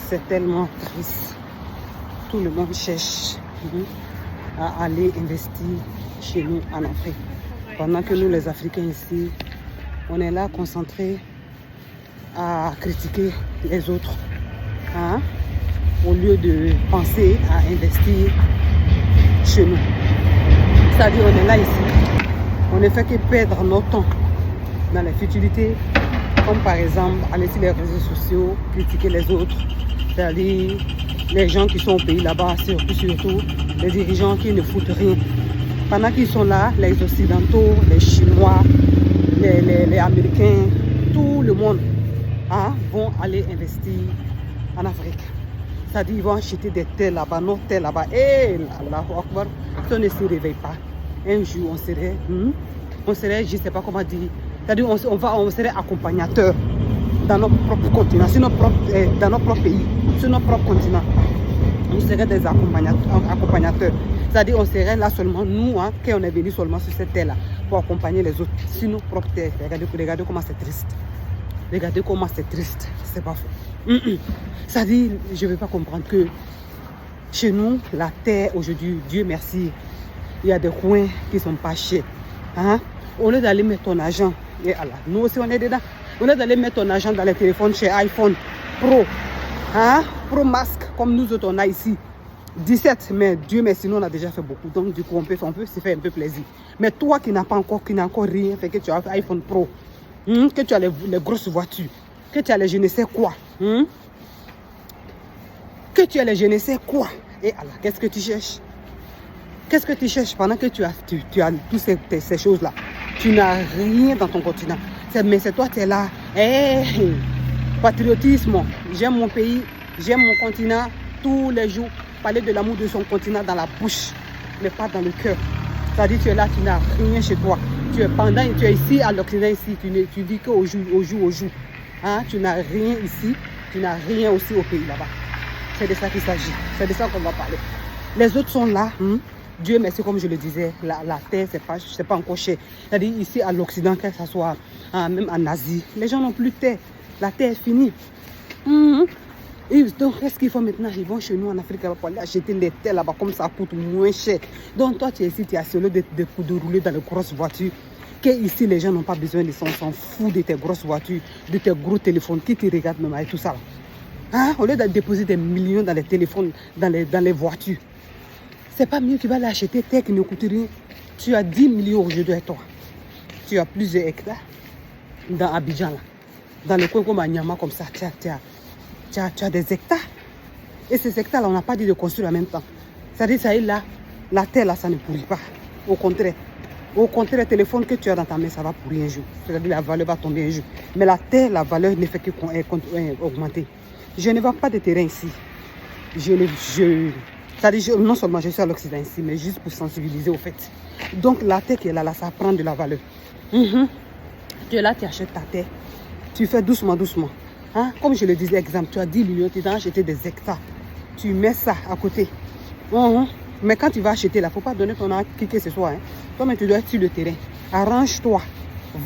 C'est tellement triste. Tout le monde cherche à aller investir chez nous en Afrique. Pendant que nous, les Africains ici, on est là concentrés à critiquer les autres. Hein? Au lieu de penser à investir chez nous. C'est-à-dire, on est là ici. On ne fait que perdre notre temps dans les futilités, comme par exemple aller sur les réseaux sociaux, critiquer les autres, c'est-à-dire les gens qui sont au pays là-bas, surtout les dirigeants qui ne foutent rien. Pendant qu'ils sont là, les Occidentaux, les Chinois, les Américains, tout le monde vont aller investir en Afrique. C'est-à-dire ils vont acheter des terres là-bas, nos terres là-bas. Et Allahu Akbar, si on ne se réveille pas, un jour on serait, je ne sais pas comment dire, c'est-à-dire on serait accompagnateur dans notre propre continent, dans notre propre pays, sur notre propre continent. On serait des accompagnateurs. C'est-à-dire on serait là seulement, nous, quand on est venu seulement sur cette terre-là, pour accompagner les autres, sur nos propres terres. Regardez comment c'est triste. Regardez comment c'est triste. C'est pas faux. C'est-à-dire, je ne veux pas comprendre que chez nous, la terre aujourd'hui, Dieu merci, il y a des coins qui ne sont pas chers. Au lieu d'aller mettre ton argent, et Allah, nous aussi on est dedans. Au lieu d'aller mettre ton argent dans les téléphones chez iPhone Pro, Pro Max, comme nous autres on a ici, 17, mais Dieu merci, nous on a déjà fait beaucoup. Donc du coup on peut se faire un peu plaisir. Mais toi qui n'as encore rien fait, que tu as iPhone Pro, que tu as les grosses voitures, que tu as les je ne sais quoi, que tu as les je ne sais quoi, et Allah, qu'est-ce que tu cherches? Qu'est-ce que tu cherches pendant que tu as toutes ces choses-là? Tu n'as rien dans ton continent. Mais c'est toi qui es là. Patriotisme. J'aime mon pays, j'aime mon continent. Tous les jours, parler de l'amour de son continent dans la bouche, mais pas dans le cœur. C'est-à-dire tu es là, tu n'as rien chez toi. Tu es ici à l'Occident, ici, tu dis qu'au jour. Tu n'as rien ici, tu n'as rien aussi au pays là-bas. C'est de ça qu'il s'agit. C'est de ça qu'on va parler. Les autres sont là. Dieu merci, comme je le disais, la terre, c'est pas encore cher. C'est-à-dire ici à l'Occident, que ce soit même en Asie, les gens n'ont plus de terre. La terre est finie. Et donc, qu'est-ce qu'il faut maintenant? Ils vont chez nous en Afrique pour aller acheter des terres là-bas, comme ça coûte moins cher. Donc, toi, tu es ici, tu es assuré de rouler dans les grosses voitures. Que ici, les gens n'ont pas besoin de ça. On s'en fout de tes grosses voitures, de tes gros téléphones qui te regardent même avec tout ça. Au lieu de déposer des millions dans les téléphones, dans les voitures. C'est pas mieux, tu vas l'acheter terre qui ne coûte rien. Tu as 10 millions aujourd'hui avec toi. Tu as plusieurs hectares dans Abidjan, là. Dans le coin comme à Nyama, comme ça, tu as des hectares. Et ces hectares-là, on n'a pas dit de construire en même temps. C'est-à-dire, ça est là, la terre, là, ça ne pourrit pas. Au contraire, le téléphone que tu as dans ta main, ça va pourrir un jour. C'est-à-dire, la valeur va tomber un jour. Mais la terre, la valeur ne fait que augmenter. Je ne vends pas de terrain ici. C'est-à-dire, non seulement je suis à l'Occident ici, mais juste pour sensibiliser au fait. Donc la terre qui est là, ça prend de la valeur. Tu es là, tu achètes ta terre. Tu fais doucement. Comme je le disais, exemple, tu as 10 millions, tu dois acheter des hectares. Tu mets ça à côté. Mais quand tu vas acheter là, il ne faut pas donner ton argent à qui que ce soit. Toi, mais tu dois être sur le terrain. Arrange-toi.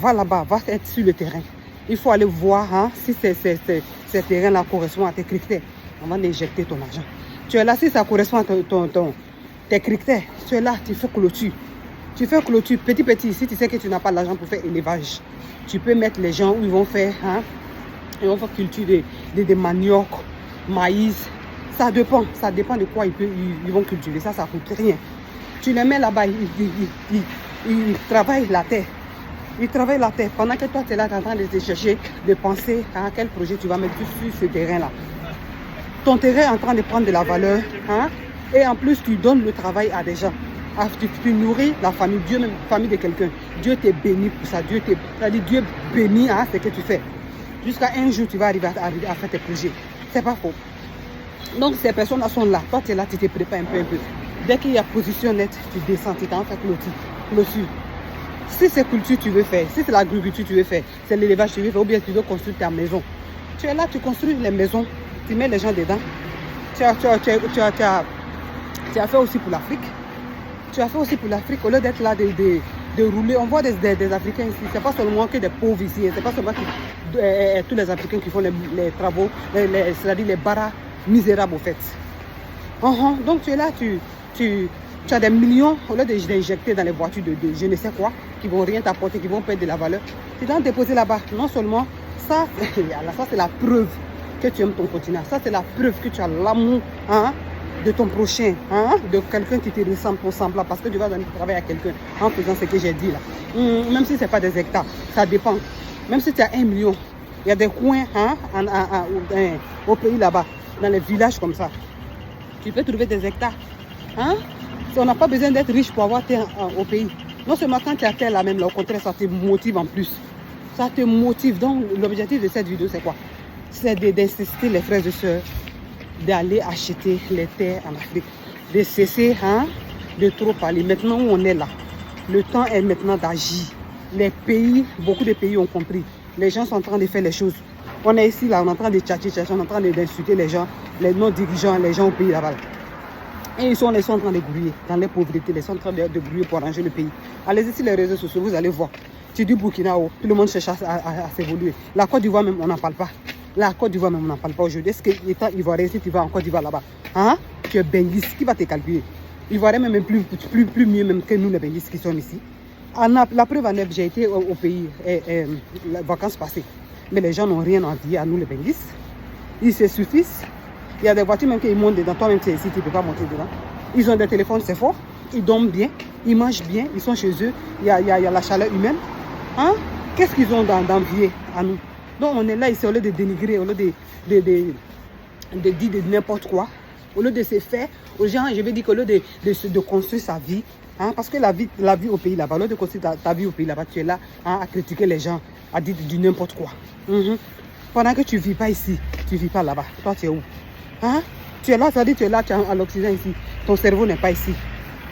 Va là-bas, va être sur le terrain. Il faut aller voir si ces terrains-là correspondent à tes critères avant d'injecter ton argent. Tu es là, si ça correspond à tes critères, tu es là, tu fais clôture. Tu fais clôture petit. Si tu sais que tu n'as pas l'argent pour faire élevage, tu peux mettre les gens où ils vont faire, culture des manioc, maïs. Ça dépend de quoi ils vont cultiver. Ça coûte rien. Tu les mets là-bas, ils travaillent la terre. Ils travaillent la terre. Pendant que toi, tu es là, tu es en train de te chercher, de penser à quel projet tu vas mettre sur ce terrain-là. Ton terrain est en train de prendre de la valeur. Et en plus, tu donnes le travail à des gens. Tu nourris la famille, Dieu même, famille de quelqu'un. Dieu te bénit pour ça. Dieu bénit ce que tu fais. Jusqu'à un jour, tu vas arriver à faire tes projets. C'est pas faux. Donc, ces personnes-là sont là. Toi, tu es là, tu te prépares un peu. Dès qu'il y a position nette, tu descends, tu t'en fais clôture. Si c'est culture tu veux faire, si c'est l'agriculture tu veux faire, c'est l'élevage tu veux faire, ou bien tu veux construire ta maison. Tu es là, tu construis les maisons, tu mets les gens dedans. Tu as fait aussi pour l'Afrique. Au lieu d'être là, de rouler. On voit des Africains ici. Ce n'est pas seulement que des pauvres ici. Ce n'est pas seulement tous les Africains qui font les travaux, c'est-à-dire les baras. Misérable au fait. Donc tu es là, tu as des millions, au lieu d'injecter dans les voitures de je ne sais quoi, qui vont rien t'apporter, qui vont perdre de la valeur. Tu dois déposer là-bas. Non seulement ça, ça c'est la preuve que tu aimes ton continent. Ça c'est la preuve que tu as l'amour de ton prochain, de quelqu'un qui te ressemble, ton semblable, parce que tu vas donner du travail à quelqu'un en faisant ce que j'ai dit là. Même si ce n'est pas des hectares, ça dépend. Même si tu as 1 million, il y a des coins au pays là-bas, dans les villages comme ça. Tu peux trouver des hectares. On n'a pas besoin d'être riche pour avoir terre au pays. Non seulement quand tu as terre là même, là, au contraire, ça te motive en plus. Ça te motive. Donc l'objectif de cette vidéo, c'est quoi? C'est d'insister les frères et sœurs d'aller acheter les terres en Afrique. De cesser de trop parler. Maintenant où on est là, le temps est maintenant d'agir. Les pays, beaucoup de pays ont compris. Les gens sont en train de faire les choses. On est ici, là, on est en train de tchatcher, on est en train d'insulter les gens, nos dirigeants, les gens au pays là-bas. Et ils sont en train de grouiller dans les pauvretés, ils sont en train de grouiller pour arranger le pays. Allez-y sur les réseaux sociaux, vous allez voir. Tu dis Burkina, tout le monde cherche à s'évoluer. La Côte d'Ivoire même, on n'en parle pas. La Côte d'Ivoire même, on n'en parle pas aujourd'hui. Est-ce que étant ivoirien, si tu vas en Côte d'Ivoire là-bas, tu es benguiste, qui va te calculer? Ivoirien même plus mieux même que nous les benguistes qui sommes ici. La preuve en est, j'ai été au pays les vacances passées. Mais les gens n'ont rien envie à nous les benguistes. Ils se suffisent. Il y a des voitures même qui montent dedans. Toi-même, tu es ici, tu ne peux pas monter dedans. Ils ont des téléphones, c'est fort. Ils dorment bien. Ils mangent bien. Ils sont chez eux. Il y a la chaleur humaine. Qu'est-ce qu'ils ont d'envier à nous? Donc, on est là ici, au lieu de dénigrer, au lieu de dire de n'importe quoi, au lieu de se faire, aux gens, je vais dire qu'au lieu de construire sa vie, parce que la vie au pays là-bas, au lieu de construire ta vie au pays là-bas, tu es là à critiquer les gens, à dire du n'importe quoi. Pendant que tu ne vis pas ici, tu ne vis pas là-bas. Toi, tu es où? Tu es là, c'est-à-dire tu es là, tu es à l'Occident ici. Ton cerveau n'est pas ici.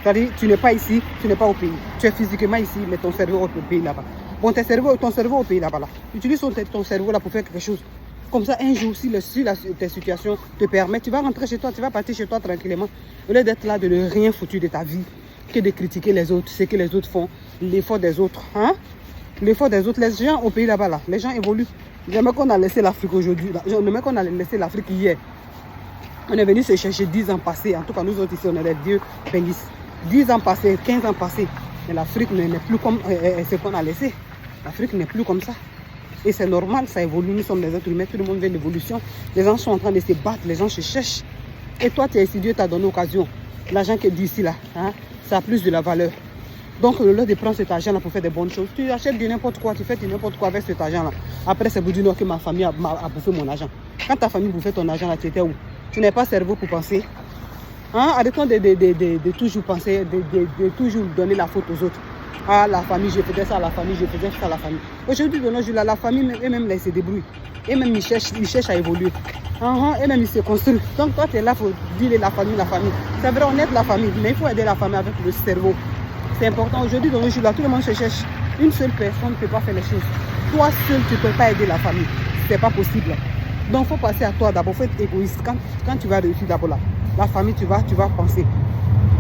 C'est-à-dire tu n'es pas ici, tu n'es pas au pays. Tu es physiquement ici, mais ton cerveau est au pays là-bas. Bon, ton cerveau au pays là-bas. Là. Utilise ton cerveau là pour faire quelque chose. Comme ça, un jour, si tes situations te permettent, tu vas rentrer chez toi, tu vas partir chez toi tranquillement. Au lieu d'être là, de ne rien foutu de ta vie, que de critiquer les autres, ce que les autres font, l'effort des autres. L'effort des autres, les gens au pays là-bas, là, les gens évoluent. J'aimerais qu'on a laissé l'Afrique aujourd'hui. J'aimerais qu'on a laissé l'Afrique hier. On est venu se chercher 10 ans passés. En tout cas, nous autres ici, on est des vieux benguistes. 10 ans passés, 15 ans passés. Mais l'Afrique n'est plus comme ce qu'on a laissé. L'Afrique n'est plus comme ça. Et c'est normal, ça évolue. Nous sommes des êtres humains, tout le monde veut l'évolution. Les gens sont en train de se battre, les gens se cherchent. Et toi, tu es ici, Dieu t'a donné l'occasion. L'argent qui est d'ici là, ça a plus de la valeur. Donc, au lieu de prendre cet argent-là pour faire des bonnes choses, tu achètes du n'importe quoi, tu fais du n'importe quoi avec cet argent-là. Après, c'est pour dire non, que ma famille a bouffé mon argent. Quand ta famille bouffait ton argent, là, tu étais où? Tu n'as pas cerveau pour penser. Arrêtons de toujours penser, de toujours donner la faute aux autres. La famille, je faisais ça à la famille, je faisais ça à la famille. Aujourd'hui, de nos jours, la famille, eux-mêmes, là, ils se débrouillent. Eux-mêmes, ils cherchent à évoluer. Eux-mêmes, ils se construisent. Donc, toi, tu es là pour dire la famille, la famille. C'est vrai, on aide la famille, mais il faut aider la famille avec le cerveau. C'est important. Aujourd'hui, dans nos jours, là, tout le monde se cherche. Une seule personne ne peut pas faire les choses. Toi seul, tu ne peux pas aider la famille. Ce n'est pas possible. Donc, il faut passer à toi d'abord. Il faut être égoïste. Quand tu vas réussir d'abord là, la famille, tu vas penser.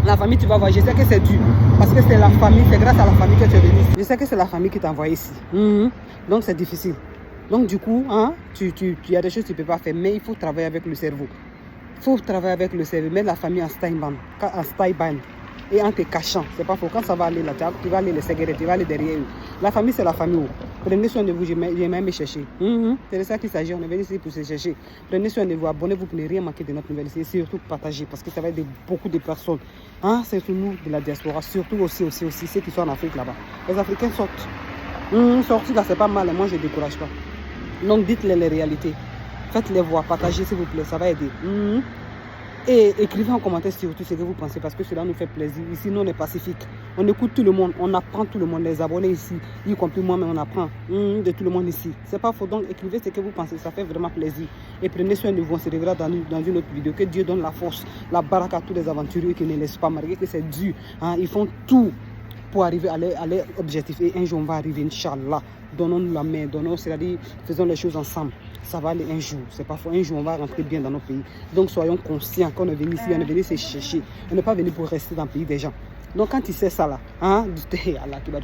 La famille, tu vas voir. Je sais que c'est dur. Parce que c'est la famille, c'est grâce à la famille que tu es venu ici. Je sais que c'est la famille qui t'a envoyé ici. Donc, c'est difficile. Donc, du coup, il y a des choses que tu ne peux pas faire. Mais il faut travailler avec le cerveau. Il faut travailler avec le cerveau. Mettre la famille en style-band. Et en te cachant, c'est pas faux. Quand ça va aller là, tu vas aller les séguer, tu vas aller derrière eux. La famille, c'est la famille. Prenez soin de vous, j'ai même me chercher. C'est de ça qu'il s'agit, on est venu ici pour se chercher. Prenez soin de vous, abonnez-vous pour ne rien manquer de notre nouvelle ici. Et surtout partager, parce que ça va aider beaucoup de personnes. C'est tout nous de la diaspora, surtout aussi ceux qui sont en Afrique là-bas. Les Africains sortent. Sortir là, c'est pas mal, moi je ne décourage pas. Donc dites-les les réalités. Faites-les voir, partagez s'il vous plaît, ça va aider. Et écrivez en commentaire surtout ce que vous pensez, parce que cela nous fait plaisir. Ici, nous, on est pacifique. On écoute tout le monde, on apprend tout le monde. Les abonnés ici, y compris moi, mais on apprend de tout le monde ici. C'est pas faux. Donc, écrivez ce que vous pensez, ça fait vraiment plaisir. Et prenez soin de vous. On se reverra dans une autre vidéo. Que Dieu donne la force, la baraka à tous les aventuriers qui ne laissent pas marier, que c'est dur. Ils font tout pour arriver à leur objectif. Et un jour, on va arriver, Inch'Allah. Donnons-nous la main, c'est-à-dire faisons les choses ensemble. Ça va aller un jour, c'est pas faux. Un jour, on va rentrer bien dans nos pays. Donc, soyons conscients qu'on est venu ici, on est venu se chercher. On n'est pas venu pour rester dans le pays des gens. Donc, quand tu sais ça là,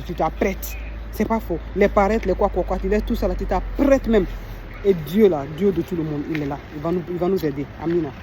tu t'apprêtes. C'est pas faux. Les paraîtres, les quoi, tu laisses tout ça là, tu t'apprêtes même. Et Dieu là, Dieu de tout le monde, il est là. Il va nous aider. Amina.